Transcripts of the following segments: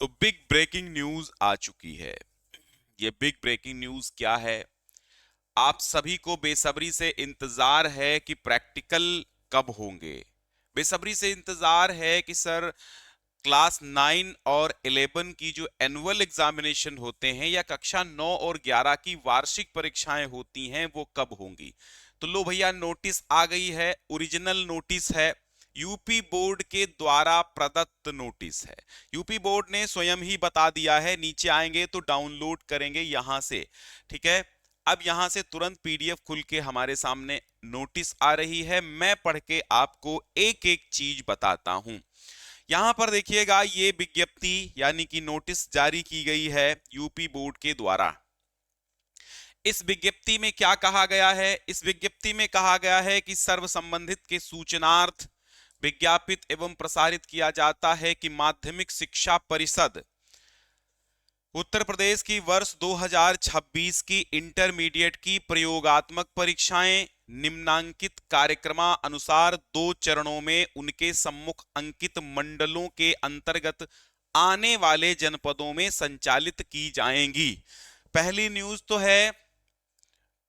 तो big breaking news आ चुकी है। ये बिग ब्रेकिंग न्यूज क्या है? आप सभी को बेसब्री से इंतजार है कि प्रैक्टिकल कब होंगे। बेसब्री से इंतजार है कि सर क्लास 9 और 11 की जो एनुअल एग्जामिनेशन होते हैं या कक्षा 9 और 11 की वार्षिक परीक्षाएं होती हैं वो कब होंगी। तो लो भैया, नोटिस आ गई है, ओरिजिनल नोटिस है, यूपी बोर्ड के द्वारा प्रदत्त नोटिस है। यूपी बोर्ड ने स्वयं ही बता दिया है, नीचे आएंगे तो डाउनलोड करेंगे यहां से। ठीक है, अब यहां से तुरंत पीडीएफ खुल के हमारे सामने नोटिस आ रही है। मैं पढ़ के आपको एक एक चीज बताता हूं। यहां पर देखिएगा, ये विज्ञप्ति यानी कि नोटिस जारी की गई है यूपी बोर्ड के द्वारा। इस विज्ञप्ति में क्या कहा गया है? इस विज्ञप्ति में कहा गया है कि सर्व संबंधित के सूचनार्थ विज्ञापित एवं प्रसारित किया जाता है कि माध्यमिक शिक्षा परिषद उत्तर प्रदेश की वर्ष 2026 की इंटरमीडिएट की प्रयोगात्मक परीक्षाएं निम्नांकित कार्यक्रमानुसार 2 चरणों में उनके सम्मुख अंकित मंडलों के अंतर्गत आने वाले जनपदों में संचालित की जाएंगी। पहली न्यूज तो है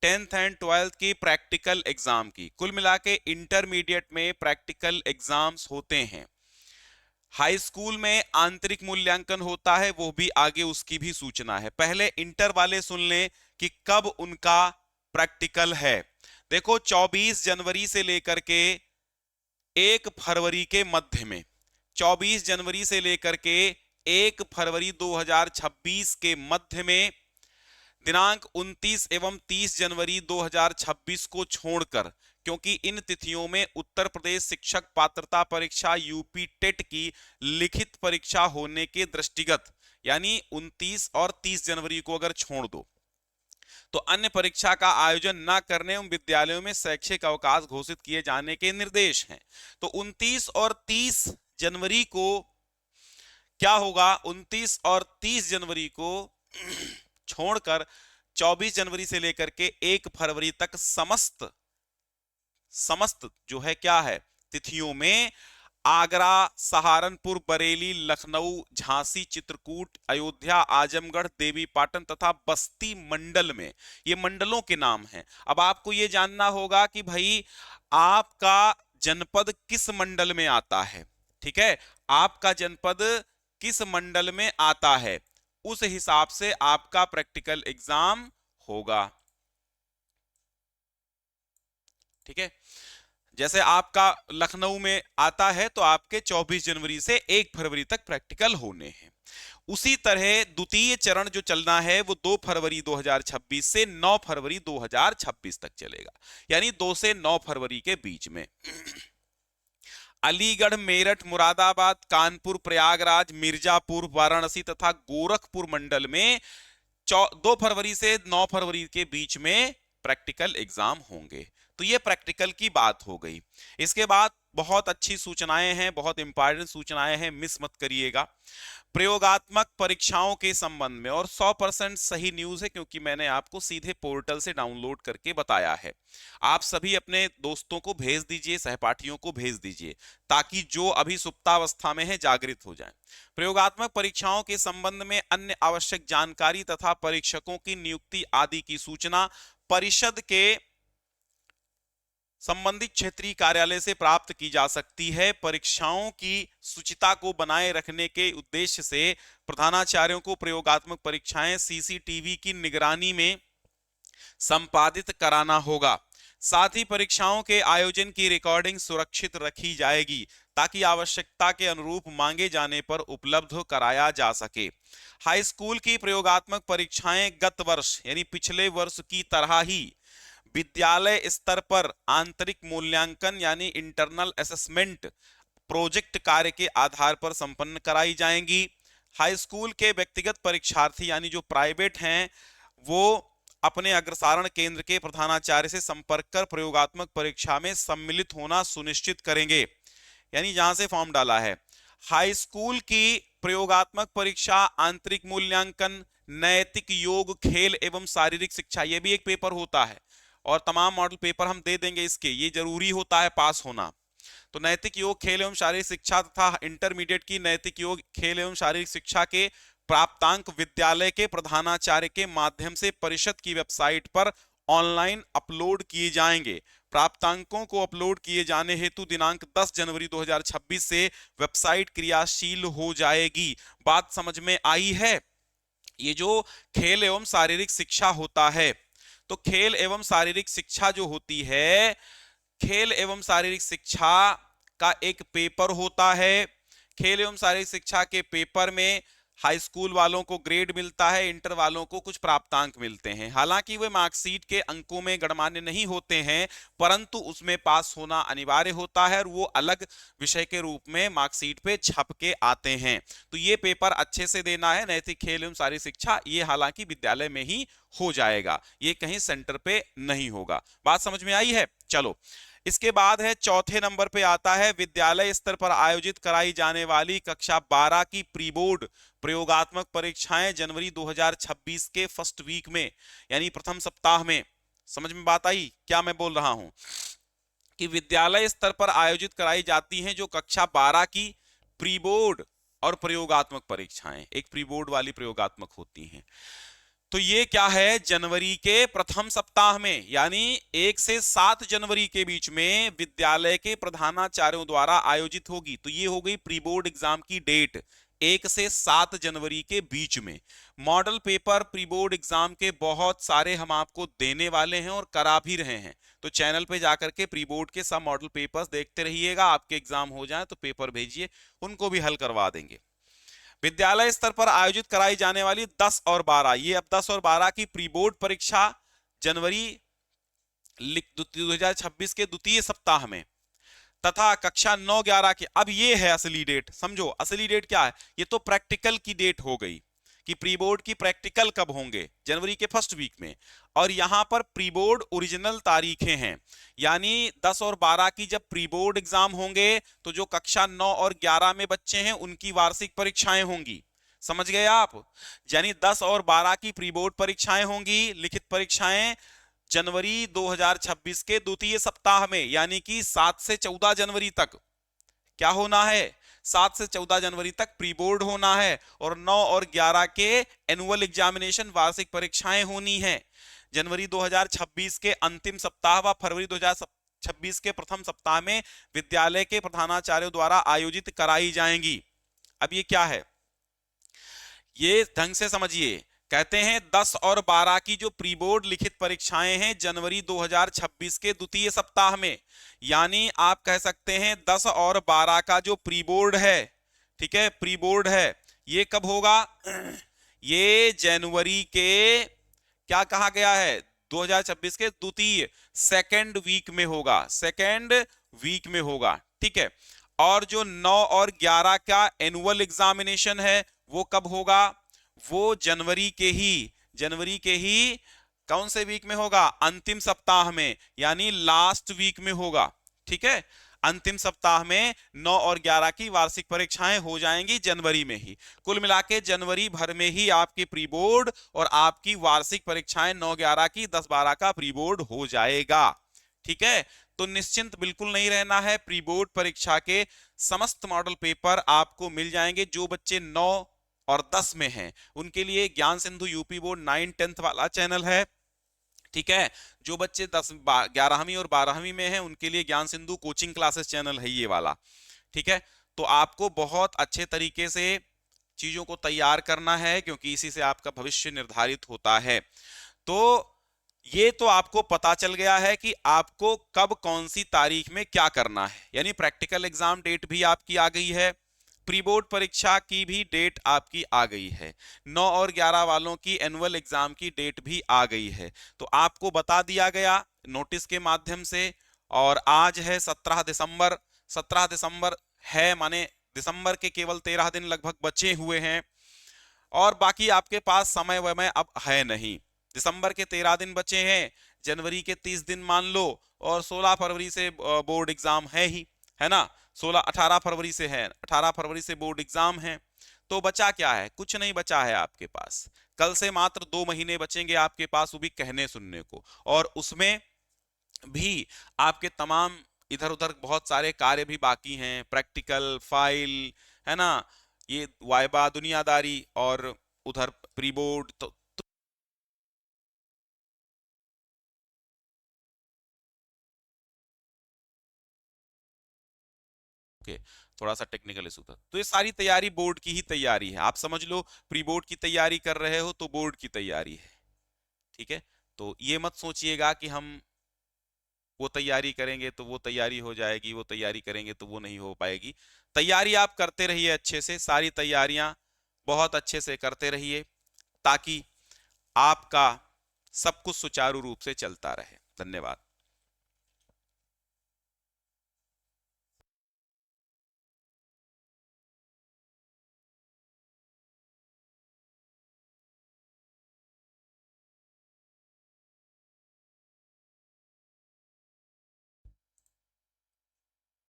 10th एंड 12th की प्रैक्टिकल एग्जाम की। कुल मिला के इंटरमीडिएट में प्रैक्टिकल एग्जाम्स होते हैं। हाई स्कूल में आंतरिक मूल्यांकन होता है, वो भी आगे उसकी भी सूचना है। पहले इंटर वाले सुन लें कि कब उनका प्रैक्टिकल है। देखो, 24 जनवरी से लेकर के 1 फरवरी के मध्य में, 24 जनवरी से लेकर के 1 फरवरी 2026 के मध्य में, दिनांक 29 एवं 30 जनवरी 2026 को छोड़कर, क्योंकि इन तिथियों में उत्तर प्रदेश शिक्षक पात्रता परीक्षा यूपी टेट की लिखित परीक्षा होने के दृष्टिगत, यानी 29 और 30 जनवरी को अगर छोड़ दो तो अन्य परीक्षा का आयोजन न करने एवं विद्यालयों में शैक्षिक अवकाश घोषित किए जाने के निर्देश हैं। तो 29 और 30 जनवरी को क्या होगा? 29 और 30 जनवरी को छोड़कर 24 जनवरी से लेकर के 1 फरवरी तक समस्त जो है क्या है तिथियों में आगरा, सहारनपुर, बरेली, लखनऊ, झांसी, चित्रकूट, अयोध्या, आजमगढ़, देवीपाटन तथा बस्ती मंडल में, ये मंडलों के नाम हैं। अब आपको ये जानना होगा कि भाई आपका जनपद किस मंडल में आता है। ठीक है, आपका जनपद किस मंडल में आता है, उस हिसाब से आपका प्रैक्टिकल एग्जाम होगा। ठीक है, जैसे आपका लखनऊ में आता है तो आपके 24 जनवरी से 1 फरवरी तक प्रैक्टिकल होने हैं। उसी तरह द्वितीय चरण जो चलना है वो 2 फरवरी 2026 से 9 फरवरी 2026 तक चलेगा, यानी 2 से 9 फरवरी के बीच में। अलीगढ़, मेरठ, मुरादाबाद, कानपुर, प्रयागराज, मिर्जापुर, वाराणसी तथा गोरखपुर मंडल में 2 फरवरी से 9 फरवरी के बीच में प्रैक्टिकल एग्जाम होंगे। तो ये प्रैक्टिकल की बात हो गई। इसके बाद बहुत अच्छी सूचनाएं हैं, बहुत इंपॉर्टेंट सूचनाएं हैं, मिस मत करिएगा। प्रयोगात्मक परीक्षाओं के संबंध में, और 100% सही न्यूज है क्योंकि मैंने आपको सीधे पोर्टल से डाउनलोड करके बताया है। आप सभी अपने दोस्तों को भेज दीजिए, सहपाठियों को भेज दीजिए, ताकि जो अभी सुप्तावस्था में है जागृत हो जाएं। प्रयोगात्मक परीक्षाओं के संबंध में अन्य आवश्यक जानकारी तथा परीक्षकों की नियुक्ति आदि की सूचना परिषद के संबंधित क्षेत्रीय कार्यालय से प्राप्त की जा सकती है। परीक्षाओं की शुचिता को बनाए रखने के उद्देश्य से प्रधानाचार्यों को प्रयोगात्मक परीक्षाएं सीसीटीवी की निगरानी में संपादित कराना होगा। साथ ही परीक्षाओं के आयोजन की रिकॉर्डिंग सुरक्षित रखी जाएगी ताकि आवश्यकता के अनुरूप मांगे जाने पर उपलब्ध कराया जा सके। हाई स्कूल की प्रयोगात्मक परीक्षाएं गत वर्ष यानी पिछले वर्ष की तरह ही विद्यालय स्तर पर आंतरिक मूल्यांकन यानी इंटरनल असेसमेंट प्रोजेक्ट कार्य के आधार पर संपन्न कराई जाएंगी। हाई स्कूल के व्यक्तिगत परीक्षार्थी यानी जो प्राइवेट हैं वो अपने अग्रसारण केंद्र के प्रधानाचार्य से संपर्क कर प्रयोगात्मक परीक्षा में सम्मिलित होना सुनिश्चित करेंगे, यानी जहां से फॉर्म डाला है। हाई स्कूल की प्रयोगात्मक परीक्षा आंतरिक मूल्यांकन, नैतिक, योग, खेल एवं शारीरिक शिक्षा, ये भी एक पेपर होता है और तमाम मॉडल पेपर हम दे देंगे इसके, ये जरूरी होता है पास होना। तो नैतिक योग खेल एवं शारीरिक शिक्षा तथा इंटरमीडिएट की नैतिक योग खेल एवं शारीरिक शिक्षा के प्राप्तांक विद्यालय के प्रधानाचार्य के माध्यम से परिषद की वेबसाइट पर ऑनलाइन अपलोड किए जाएंगे। प्राप्तांकों को अपलोड किए जाने हेतु दिनांक 10 जनवरी 2026 से वेबसाइट क्रियाशील हो जाएगी। बात समझ में आई है? ये जो खेल एवं शारीरिक शिक्षा होता है, तो खेल एवं शारीरिक शिक्षा जो होती है, खेल एवं शारीरिक शिक्षा का एक पेपर होता है। खेल एवं शारीरिक शिक्षा के पेपर में हाई स्कूल वालों को ग्रेड मिलता है, इंटर वालों को कुछ प्राप्तांक मिलते हैं। हालांकि वे मार्कशीट के अंकों में गणमान्य नहीं होते हैं, परंतु उसमें पास होना अनिवार्य होता है और वो अलग विषय के रूप में मार्कशीट पे छप के आते हैं। तो ये पेपर अच्छे से देना है, नैतिक खेल एवं शारीरिक शिक्षा, ये हालांकि विद्यालय में ही हो जाएगा, ये कहीं सेंटर पे नहीं होगा। बात समझ में आई है? चलो, इसके बाद है चौथे नंबर पे आता है विद्यालय स्तर पर आयोजित कराई जाने वाली कक्षा 12 की प्री बोर्ड प्रयोगात्मक परीक्षाएं जनवरी 2026 के फर्स्ट वीक में, यानी प्रथम सप्ताह में। समझ में बात आई क्या मैं बोल रहा हूं? कि विद्यालय स्तर पर आयोजित कराई जाती हैं जो कक्षा 12 की प्री बोर्ड और प्रयोगात्मक परीक्षाएं, एक प्री बोर्ड वाली प्रयोगात्मक होती हैं। तो ये क्या है? जनवरी के प्रथम सप्ताह में, यानी 1 से 7 जनवरी के बीच में विद्यालय के प्रधानाचार्यों द्वारा आयोजित होगी। तो ये हो गई प्री बोर्ड एग्जाम की डेट, 1 से 7 जनवरी के बीच में। Model paper pre board exam के बहुत सारे हम आपको देने वाले हैं और करा भी रहे हैं। तो चैनल पे जाकर के प्री बोर्ड के सब मॉडल पेपर्स देखते रहिएगा। आपके एग्जाम हो जाए तो पेपर भेजिए, उनको भी हल करवा देंगे। विद्यालय स्तर पर आयोजित कराई जाने वाली 10 और 12, ये अब 10 और 12 की प्री बोर्ड परीक्षा जनवरी 2026 के द्वितीय सप्ताह में, तथा कक्षा 9-11 के, अब ये है असली डेट। समझो असली डेट क्या है? ये तो प्रैक्टिकल की डेट हो गई कि प्री बोर्ड की प्रैक्टिकल कब होंगे, जनवरी के फर्स्ट वीक में। और यहां पर प्री बोर्ड ओरिजिनल तारीखें हैं, यानी 10 और 12 की जब प्री बोर्ड एग्जाम होंगे तो जो कक्षा 9 और 11 में बच्चे हैं उनकी वार्षिक परीक्षाएं होंगी। समझ गए आप? यानी 10 और 12 की प्री बोर्ड परीक्षाएं होंगी, लिखित परीक्षाएं जनवरी 2026 के द्वितीय सप्ताह में, यानी कि 7 से 14 जनवरी तक क्या होना है? 7 से 14 जनवरी तक प्री बोर्ड होना है, और 9 और 11 के एनुअल एग्जामिनेशन वार्षिक परीक्षाएं होनी है। जनवरी 2026 के अंतिम सप्ताह व फरवरी 2026 के प्रथम सप्ताह में विद्यालय के प्रधानाचार्यों द्वारा आयोजित कराई जाएंगी। अब ये क्या है, ये ढंग से समझिए। कहते हैं 10 और 12 की जो प्री बोर्ड लिखित परीक्षाएं हैं जनवरी 2026 के द्वितीय सप्ताह में, यानी आप कह सकते हैं 10 और 12 का जो प्री बोर्ड है, ठीक है, प्री बोर्ड है, ये कब होगा? ये जनवरी के, क्या कहा गया है, 2026 के द्वितीय सेकेंड वीक में होगा, सेकेंड वीक में होगा, ठीक है। और जो 9 और 11 का एनुअल एग्जामिनेशन है वो कब होगा? वो जनवरी के ही कौन से वीक में होगा? अंतिम सप्ताह में, यानी लास्ट वीक में होगा, ठीक है। अंतिम सप्ताह में 9 और 11 की वार्षिक परीक्षाएं हो जाएंगी जनवरी में ही। कुल मिला के जनवरी भर में ही आपकी प्री बोर्ड और आपकी वार्षिक परीक्षाएं 9-11 की, 10-12 का प्री बोर्ड हो जाएगा, ठीक है। तो निश्चिंत बिल्कुल नहीं रहना है, प्री बोर्ड परीक्षा के समस्त मॉडल पेपर आपको मिल जाएंगे। जो बच्चे 9 और 10 में हैं उनके लिए ज्ञान सिंधु यूपी बोर्ड 9-10 वाला चैनल है, ठीक है। जो बच्चे 11वीं और 12वीं में हैं उनके लिए ज्ञान सिंधु कोचिंग क्लासेस चैनल है ये वाला, ठीक है। तो आपको बहुत अच्छे तरीके से चीजों को तैयार करना है, क्योंकि इसी से आपका भविष्य निर्धारित होता है। तो ये तो आपको पता चल गया है कि आपको कब कौन सी तारीख में क्या करना है, यानी प्रैक्टिकल एग्जाम डेट भी आपकी आ गई है, प्री बोर्ड परीक्षा की भी डेट आपकी आ गई है, 9 और 11 वालों की एनुअल एग्जाम की डेट भी आ गई है। तो आपको बता दिया गया नोटिस के माध्यम से। और आज है 17 दिसंबर, 17 दिसंबर है, माने दिसंबर के केवल 13 दिन लगभग बचे हुए हैं, और बाकी आपके पास समय वमय अब है नहीं। दिसंबर के 13 दिन बचे हैं, जनवरी के 30 दिन मान लो, और 16 फरवरी से बोर्ड एग्जाम है ही, है ना। 18 फरवरी से है, 18 फरवरी से बोर्ड एग्जाम है। तो बचा क्या है? कुछ नहीं बचा है आपके पास। कल से मात्र 2 महीने बचेंगे आपके पास, वो भी कहने सुनने को, और उसमें भी आपके तमाम इधर उधर बहुत सारे कार्य भी बाकी हैं, प्रैक्टिकल, फाइल, है ना, ये वाइबा, दुनियादारी, और उधर प्री बोर्ड। तो ओके, थोड़ा सा टेक्निकल इशू था। तो ये सारी तैयारी बोर्ड की ही तैयारी है, आप समझ लो प्री बोर्ड की तैयारी कर रहे हो तो बोर्ड की तैयारी है। ठीक है, तो ये मत सोचिएगा कि हम वो तैयारी करेंगे तो वो तैयारी हो जाएगी, वो तैयारी करेंगे तो वो नहीं हो पाएगी। तैयारी आप करते रहिए अच्छे से, सारी तैयारियां बहुत अच्छे से करते रहिए, ताकि आपका सब कुछ सुचारू रूप से चलता रहे। धन्यवाद।